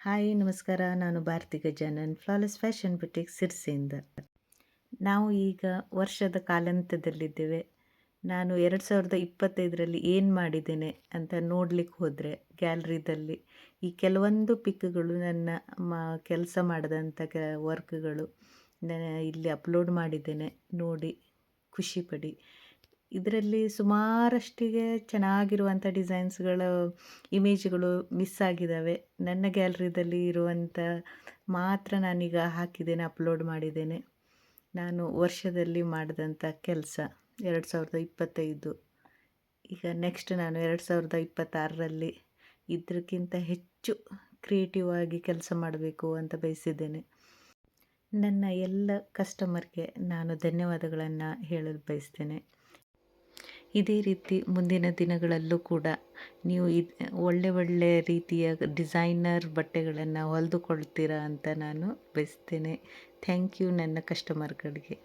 Hi ನಮಸ್ಕಾರ. ನಾನು Bharati Gajanan, flawless fashion boutique ಸಿರ್ಸಿಯಿಂದ. ನಾವು ಈಗ ವರ್ಷದ ಕಾಲಾಂತ್ಯದಲ್ಲಿದ್ದೇವೆ. ನಾನು 2025ರಲ್ಲಿ ಏನು ಮಾಡಿದ್ದೇನೆ ಅಂತ ನೋಡ್ಲಿಕ್ಕೆ ಹೋದರೆ ಗ್ಯಾಲರಿದಲ್ಲಿ ಈ ಕೆಲವೊಂದು ಪಿಕ್ಗಳು ನನ್ನ ಕೆಲಸ ಮಾಡಿದಂಥ ವರ್ಕ್ಗಳು ಇಲ್ಲಿ ಅಪ್ಲೋಡ್ ಮಾಡಿದ್ದೇನೆ. ನೋಡಿ ಖುಷಿಪಡಿ. ಇದರಲ್ಲಿ ಸುಮಾರಷ್ಟಿಗೆ ಚೆನ್ನಾಗಿರುವಂಥ ಡಿಸೈನ್ಸ್ಗಳ ಇಮೇಜ್ಗಳು ಮಿಸ್ ಆಗಿದ್ದಾವೆ. ನನ್ನ ಗ್ಯಾಲರಿದಲ್ಲಿ ಇರುವಂಥ ಮಾತ್ರ ನಾನೀಗ ಹಾಕಿದ್ದೇನೆ, ಅಪ್ಲೋಡ್ ಮಾಡಿದ್ದೇನೆ. ನಾನು ವರ್ಷದಲ್ಲಿ ಮಾಡಿದಂಥ ಕೆಲಸ 2025. ಈಗ ನೆಕ್ಸ್ಟ್ ನಾನು 2026ರಲ್ಲಿ ಇದಕ್ಕಿಂತ ಹೆಚ್ಚು ಕ್ರಿಯೇಟಿವ್ ಆಗಿ ಕೆಲಸ ಮಾಡಬೇಕು ಅಂತ ಬಯಸಿದ್ದೇನೆ. ನನ್ನ ಎಲ್ಲ ಕಸ್ಟಮರ್ಗೆ ನಾನು ಧನ್ಯವಾದಗಳನ್ನು ಹೇಳಲು ಬಯಸ್ತೇನೆ. ಇದೇ ರೀತಿ ಮುಂದಿನ ದಿನಗಳಲ್ಲೂ ಕೂಡ ನೀವು ಒಳ್ಳೆಯ ರೀತಿಯ ಡಿಸೈನರ್ ಬಟ್ಟೆಗಳನ್ನು ಹೊಲಿದುಕೊಳ್ತೀರಾ ಅಂತ ನಾನು ಬಯಸ್ತೇನೆ. ಥ್ಯಾಂಕ್ ಯು ನನ್ನ ಕಸ್ಟಮರ್ಗಳಿಗೆ.